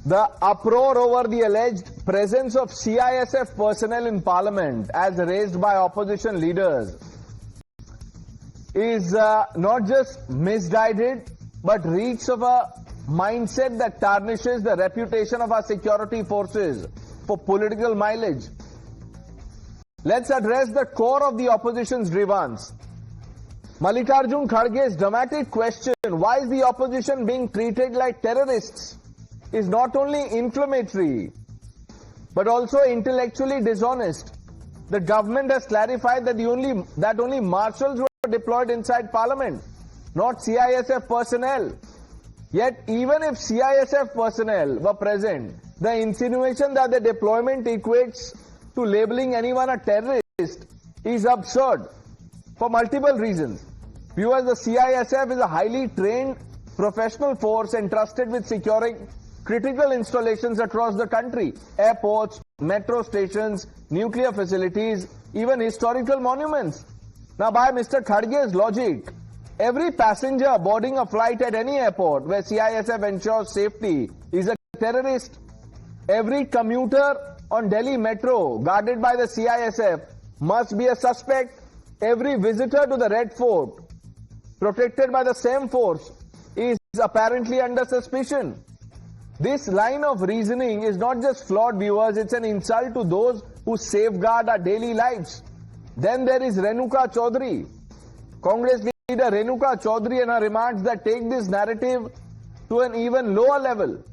The uproar over the alleged presence of CISF personnel in parliament, as raised by opposition leaders, is not just misguided but reeks of a mindset that tarnishes the reputation of our security forces for political mileage. Let's address the core of the opposition's grievance. Mallikarjun Kharge's dramatic question, why is the opposition being treated like terrorists, is not only inflammatory but also intellectually dishonest. The government has clarified that only marshals were deployed inside parliament, not CISF personnel. Yet even if CISF personnel were present, the insinuation that the deployment equates to labeling anyone a terrorist is absurd for multiple reasons. Viewers, the CISF is a highly trained professional force entrusted with securing critical installations across the country: airports, metro stations, nuclear facilities, even historical monuments. Now, by Mr. Kharge's logic, every passenger boarding a flight at any airport where CISF ensures safety is a terrorist. Every commuter on Delhi Metro guarded by the CISF must be a suspect. Every visitor to the Red Fort protected by the same force is apparently under suspicion. This line of reasoning is not just flawed, viewers, it's an insult to those who safeguard our daily lives. Then there is Renuka Chaudhary, Congress leader Renuka Chaudhary, and her remarks that take this narrative to an even lower level,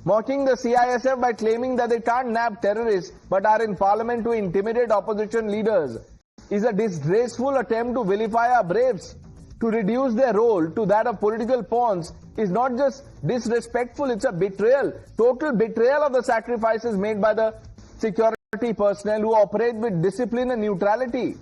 mocking the CISF by claiming that they can't nab terrorists but are in parliament to intimidate opposition leaders is a disgraceful attempt to vilify our braves. To reduce their role to that of political pawns is not just disrespectful, it's a betrayal, total betrayal of the sacrifices made by the security personnel who operate with discipline and neutrality.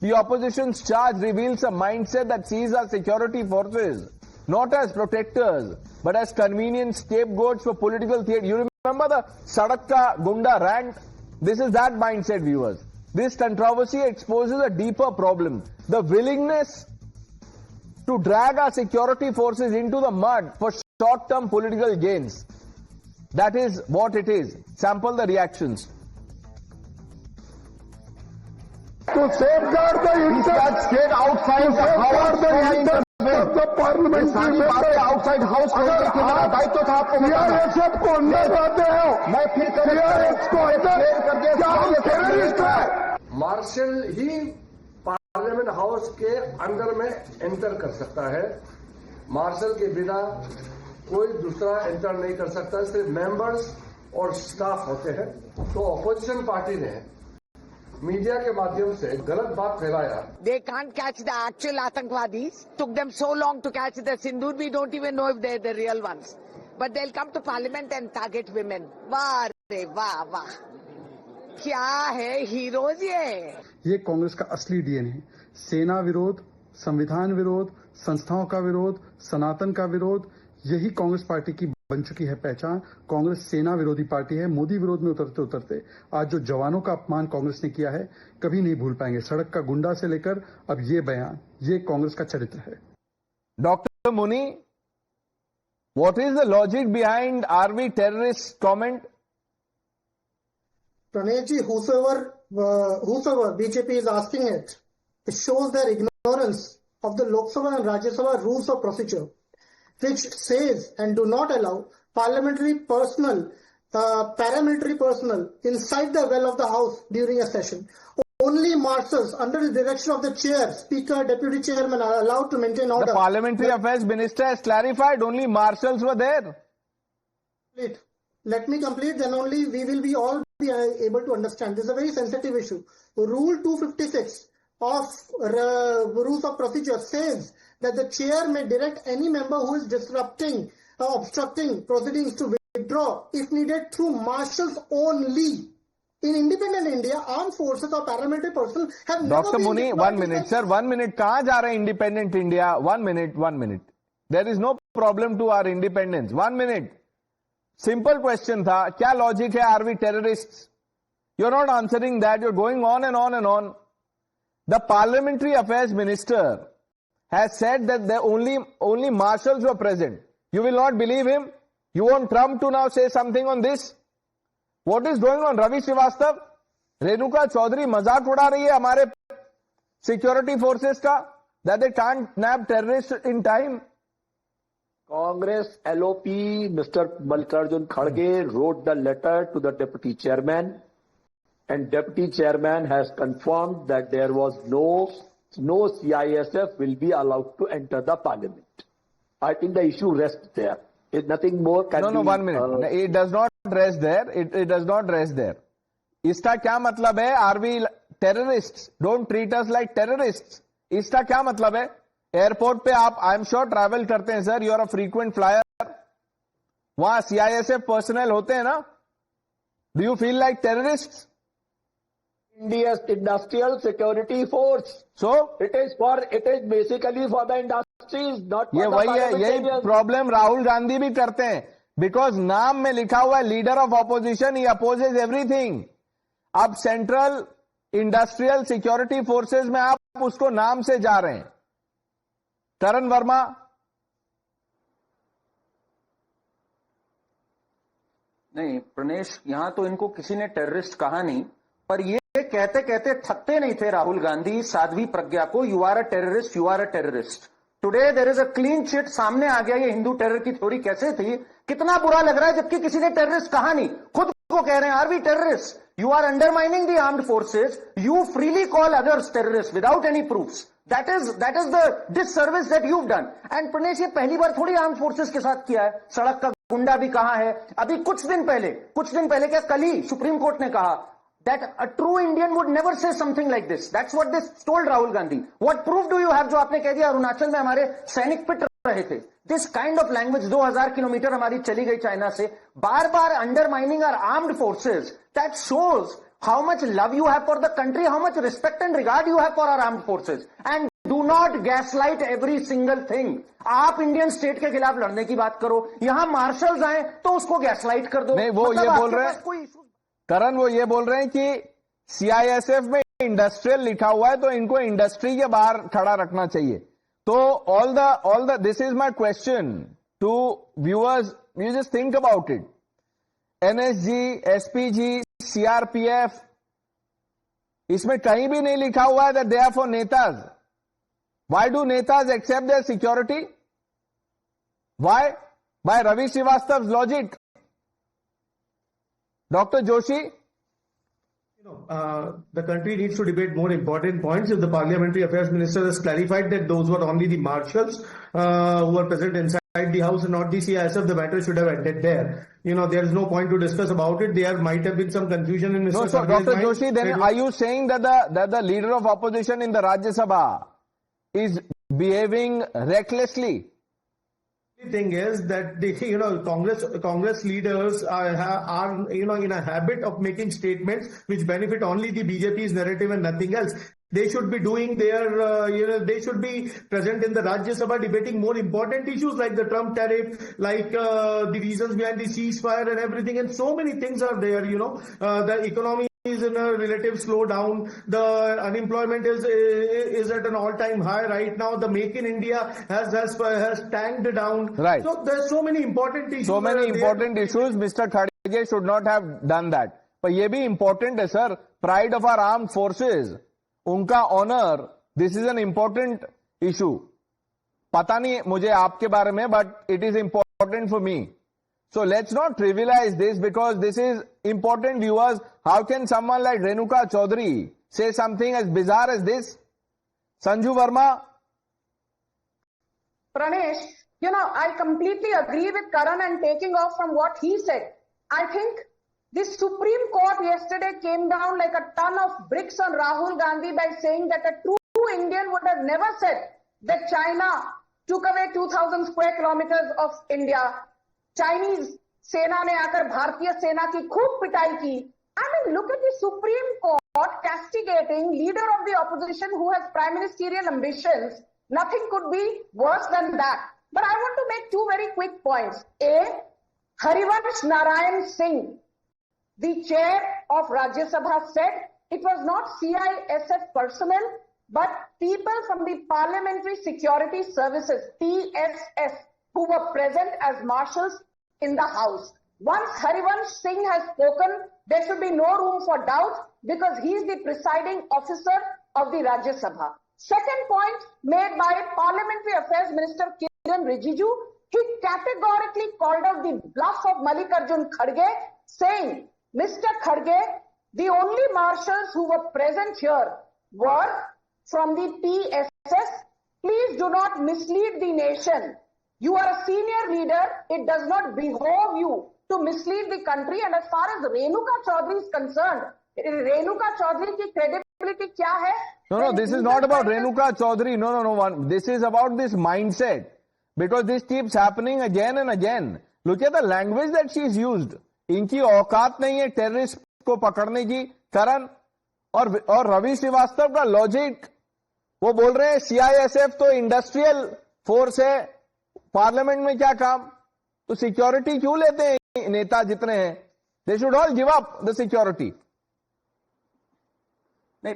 The opposition's charge reveals a mindset that sees our security forces not as protectors but as convenient scapegoats for political theatre. You remember the Sadak Ka Gunda rant? This is that mindset, viewers. This controversy exposes a deeper problem: the willingness to drag our security forces into the mud for short-term political gains. That is what it is. Sample the reactions. To safeguard the interest, stayed outside the house of the parliamentary members. Outside house दायित्व था आपको CISF को अंदर लाते हो, मैं फिर CISF को अंदर क्या हम टेररिस्ट है? मार्शल ही पार्लियामेंट हाउस के अंदर में एंटर कर सकता है। मार्शल के बिना कोई दूसरा एंटर नहीं कर सकता, सिर्फ मेंबर्स और स्टाफ होते हैं। तो ऑपोजिशन पार्टी ने मीडिया के माध्यम से गलत बात फैलाया। They can't catch the actual Athankwadis. Took them so long to catch the Sindoor. We don't even know if they're the real ones. But they'll come to parliament and target women. वाह रे वाह वाह, क्या है heroes ये कांग्रेस का असली DNA है। सेना विरोध, संविधान विरोध, संस्थाओं का विरोध, सनातन का विरोध, यही कांग्रेस पार्टी की बन चुकी है पहचान। कांग्रेस सेना विरोधी पार्टी है। मोदी विरोध में उतरते उतरते आज जो जवानों का अपमान कांग्रेस ने किया है, कभी नहीं भूल पाएंगे। सड़क का गुंडा से लेकर अब ये बयान, ये कांग्रेस का चरित्र है। Doctor Muni, what is the logic behind are we terrorist comment? Pranayji, whosoever BJP is asking it shows their ignorance of the Lok Sabha and Rajya Sabha rules of procedure, which says and do not allow parliamentary personnel, paramilitary personnel inside the well of the house during a session. Only marshals under the direction of the chair, speaker, deputy chairman are allowed to maintain order. The parliamentary affairs minister has clarified only marshals were there. Let me complete, then only we will be all be able to understand. This is a very sensitive issue. Rule 256 of rules of procedure says that the chair may direct any member who is disrupting or obstructing proceedings to withdraw if needed through marshals only. In independent India, armed forces or paramilitary personnel have never Dr. been Muni, 1 minute, sir, 1 minute. कहाँ जा रहे हैं independent India? 1 minute. There is no problem to our independence. 1 minute. Simple question था, क्या logic है? Are we terrorists? You're not answering that. You're going on and on and on. The parliamentary affairs minister has said that the only marshals were present. You will not believe him. You want Trump to now say something on this? What is going on? Ravi Srivastava, Renuka Chaudhary मजाक उड़ा रही है हमारे security forces का, that they can't nab terrorists in time. Congress LOP, Mr. Mallikarjun Kharge wrote the letter to the deputy chairman, and deputy chairman has confirmed that there was no CISF will be allowed to enter the parliament. I think the issue rests there. If nothing more can be... No, 1 minute. It does not rest there. It does not rest there. इसका क्या मतलब है? Are we terrorists? Don't treat us like terrorists. इसका क्या मतलब है? Airport पे आप आई एम श्योर ट्रैवल करते हैं sir, you are a frequent flyer, वहां सीआईएसएफ पर्सनल होते हैं ना? Do you feel like terrorist? India's industrial security force. So it is basically for the industries, not for ये the वही है, यही parliamentarians. प्रॉब्लम राहुल गांधी भी करते हैं, बिकॉज नाम में लिखा हुआ है leader of opposition, he opposes everything. अब सेंट्रल इंडस्ट्रियल सिक्योरिटी फोर्सेज में आप उसको नाम से जा रहे हैं. करण वर्मा, नहीं प्रणेश, यहां तो इनको किसी ने टेररिस्ट कहा नहीं, पर ये कहते कहते थकते नहीं थे राहुल गांधी साध्वी प्रज्ञा को, you are a terrorist, you are a terrorist. Today there is a clean chit, सामने आ गया ये हिंदू टेरर की थ्योरी कैसे थी. कितना बुरा लग रहा है जबकि किसी ने टेररिस्ट कहा नहीं, खुद को कह रहे हैं are we terrorist. You are undermining the armed forces, you freely call others terrorist without any proofs. That is the disservice that you've done. And Pranesh, ये पहली बार थोड़ी आर्म फोर्सेस के साथ किया है. सड़क का गुंडा भी कहा है. अभी कुछ दिन पहले क्या कल ही सुप्रीम कोर्ट ने कहा that a true Indian would never say something like this. That's what they told Rahul Gandhi. What proof do you have? जो आपने कह दिया अरुणाचल में हमारे सैनिक पिट रहे थे. This kind of language, 2000 kilometre हमारी चली गई चाइना से, बार बार undermining our armed forces. That shows how much love you have for the country, how much respect and regard you have for our armed forces. And do not gaslight every single thing. आप Indian state के खिलाफ लड़ने की बात करो, यहां marshals आए तो उसको गैसलाइट कर दो. नहीं, वो ये बोल रहे हैं करण, वो ये बोल रहे हैं कि सीआईएसएफ में इंडस्ट्रियल लिखा हुआ है तो इनको इंडस्ट्री के बाहर खड़ा रखना चाहिए. तो all the this is my question to viewers, you just think about it. NSG, SPG, CRPF, इसमें कहीं भी नहीं लिखा हुआ है that they are for नेताज. Why do netas accept their security? Why? By Ravi Srivastava's logic. Dr. Joshi? The country needs to debate more important points. If the Parliamentary Affairs Minister has clarified that those were only the marshals who were present inside the house and not the CISF, the matter should have ended there. There is no point to discuss about it. There might have been some confusion in Mr. No, so Dr. Joshi, then are you saying that the leader of opposition in the Rajya Sabha is behaving recklessly? The thing is that Congress leaders are in a habit of making statements which benefit only the BJP's narrative and nothing else. They should be doing they should be present in the Rajya Sabha debating more important issues like the Trump tariff, like the reasons behind the ceasefire and everything, and so many things are there. The economy is in a relative slowdown. The unemployment is at an all-time high right now. The Make in India has tanked down. Right. So there's so many important issues. So many important issues. Mr. Kharge should not have done that. But ये भी important है sir. Pride of our armed forces, उनका honor. This is an important issue. पता नहीं मुझे आपके बारे में, but it is important for me. So let's not trivialize this because this is important, viewers. How can someone like Renuka Chaudhary say something as bizarre as this? Sanju Verma? Pranesh, I completely agree with Karan and taking off from what he said. I think the Supreme Court yesterday came down like a ton of bricks on Rahul Gandhi by saying that a true Indian would have never said that China took away 2,000 square kilometers of India. Chinese सेना ने आकर भारतीय सेना की खूब पिटाई की. I mean, look at the Supreme Court castigating leader of the opposition who has prime ministerial ambitions. Nothing could be worse than that. But I want to make two very quick points. A, Harivansh Narayan Singh, the chair of Rajya Sabha, said it was not CISF personnel, but people from the Parliamentary Security Services, PSS, who were present as marshals in the House. Once Harivansh Singh has spoken, there should be no room for doubt because he is the presiding officer of the Rajya Sabha. Second point made by Parliamentary Affairs Minister Kiran Rijiju, he categorically called out the bluff of Mallikarjun Kharge, saying, Mr. Kharge, the only marshals who were present here were from the PSS. Please do not mislead the nation. You are a senior leader. It does not behove you to mislead the country. And as far as Renuka Chaudhary is concerned, Renuka Chaudhary ki credibility kya hai? No, this is not about Renuka Chaudhary. No. This is about this mindset. Because this keeps happening again and again. Look at the language that she is used. इनकी औकात नहीं है terrorist को पकड़ने की. करण और रवि श्रीवास्तव का logic, वो बोल रहे हैं सीआईएसएफ तो इंडस्ट्रियल फोर्स है, पार्लियामेंट में क्या काम? तो सिक्योरिटी क्यों लेते हैं नेता जितने हैं? They should all give up the security. नहीं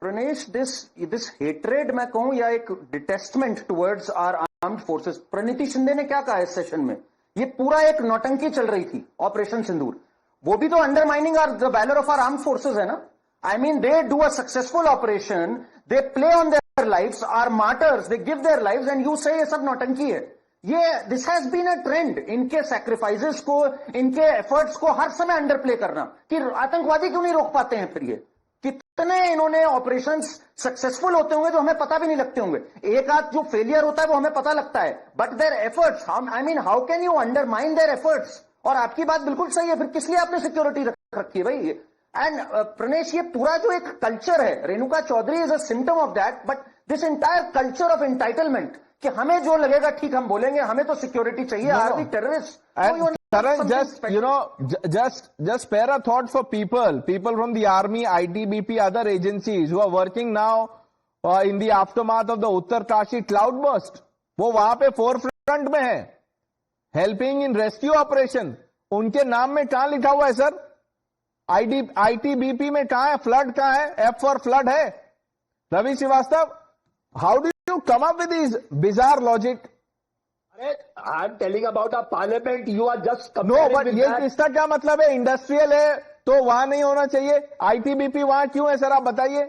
प्रणेश, दिस हेट्रेड मैं कहूं या एक detestment towards our armed forces, Praniti Shinde ने क्या कहा इस सेशन में? ये पूरा एक नौटंकी चल रही थी ऑपरेशन सिंदूर. वो भी तो undermining the valour of our armed forces है ना. I mean they do a successful operation, they play on their lives, are martyrs, they give their lives, and you say ये सब नौटंकी है. ये this has been a trend, इनके sacrifices को, इनके एफर्ट्स को हर समय अंडरप्ले करना कि आतंकवादी क्यों नहीं रोक पाते हैं. फिर ये कितने इन्होंने ऑपरेशंस सक्सेसफुल होते होंगे जो हमें पता भी नहीं लगते होंगे. एक आध जो फेलियर होता है वो हमें पता लगता है, but their efforts, I mean how can you undermine their efforts? और आपकी बात बिल्कुल सही है, फिर किस लिए आपने सिक्योरिटी रखी है भाई? एंड प्रणेश, ये पूरा जो एक कल्चर है, Renuka Chaudhary is a symptom of that, but this entire culture of entitlement कि हमें जो लगेगा ठीक हम बोलेंगे, हमें तो सिक्योरिटी चाहिए. Are the terrorist? Karan, just spare a thought for people from the army, ITBP, other agencies who are working now in the aftermath of the Uttarkashi cloudburst. वो वहां पे forefront में है, helping in rescue operation. उनके नाम में कहां लिखा हुआ है सर? ITBP में कहां है? फ्लड कहां है? F for flood है. Ravi Srivastava, how do you come up with these bizarre logic? I'm telling about a parliament. You are just no comparing but with ये that. इसका क्या मतलब है? इंडस्ट्रियल है तो वहां नहीं होना चाहिए. आईटीबीपी वहां क्यों है सर, आप बताइए.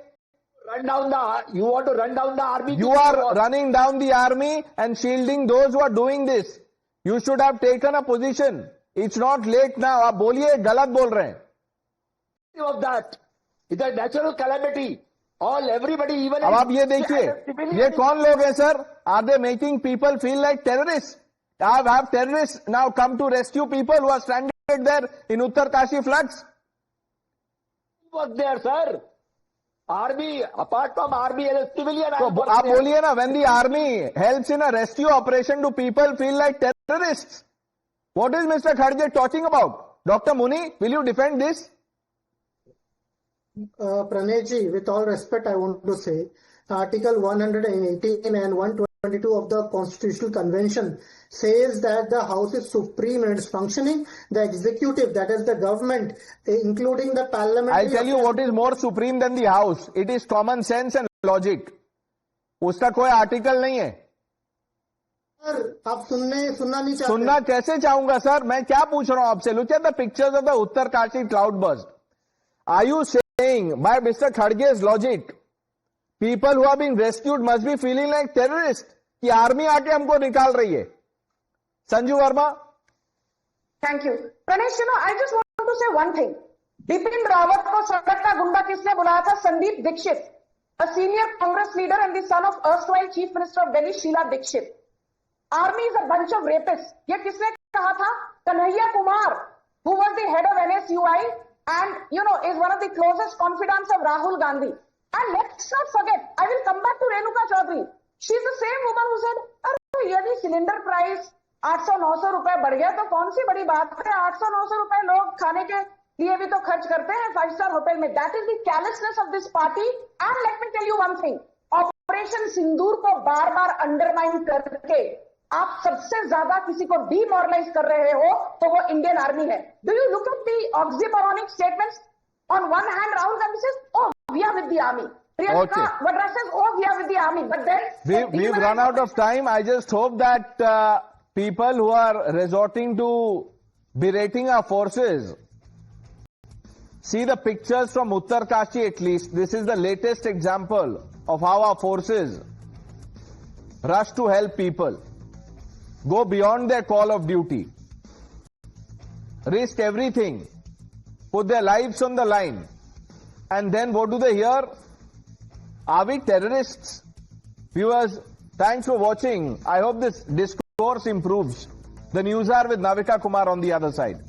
Run down the. You want to run down the army? You are running down the army and shielding those who are doing this. You should have taken a position. It's not late now. आप बोलिए, गलत बोल रहे हैं. Of that. It's a natural calamity. All everybody, even. अब आप ये देखिए, ये कौन लोग हैं sir? Are they making people feel like terrorists? Have terrorists now come to rescue people who are stranded there in Uttarkashi floods? Was there, sir? Army, apart from army, as a civilian. तो आप बोलिए ना, when the army helps in a rescue operation, do people feel like terrorists? What is Mr. Kharge talking about? Dr. Muni, will you defend this? Pranayji, with all respect, I want to say, Article 118 and 122 of the Constitutional Convention says that the House is supreme in its functioning. The executive, that is the government, including the parliament. I'll tell you what is more supreme than the House. It is common sense and logic. उसका कोई article नहीं है. Sir, आप सुनना नहीं चाहते? सुनना कैसे चाहूंगा सर? मैं क्या पूछ रहा हूं आपसे? Look at the pictures of the Uttarkashi cloudburst. Are you saying by Mr. Kharge's logic, people who are being rescued must be feeling like terrorists? कि आर्मी आके हमको निकाल रही है? Sanju Verma. Thank you. Pranesh, I just want to say one thing. Bipin Rawat को सड़क का गुंडा किसने बुलाया था? Sandeep Dixit, a senior Congress leader and the son of erstwhile Chief Minister of Delhi, Sheila Dixit. Army is a bunch of rapists. ये किसने कहा था? Kanhaiya Kumar, who was the head of NSUI and, is one of the closest confidants of Rahul Gandhi. And let's not forget, I will come back to Renuka Chaudhary. She's the same woman who said, अरे यदि cylinder price 800-900 रुपए बढ़ गया तो कौन सी बड़ी बात है? 800-900 रुपए लोग खाने के लिए भी तो खर्च करते हैं 5-star होटल में. That is the carelessness of this party. And let me tell you one thing. Operation Sindoor को बार बार अंडरमाइन करके आप सबसे ज्यादा किसी को डीमोरलाइज कर रहे हो तो वो इंडियन आर्मी है. Do you look at the oxymoronic statements? On one hand Rahul Gandhi says, "Oh, we are with the army." Priyanka Vadra says, "Oh, we are with the army." But then we've run out of time. I just hope that people who are resorting to berating our forces, see the pictures from Uttarkashi at least. This is the latest example of how our forces rush to help people, go beyond their call of duty, risk everything, put their lives on the line, and then what do they hear? Are we terrorists? Viewers, thanks for watching. I hope this discourse improves. The news hour with Navika Kumar on the other side.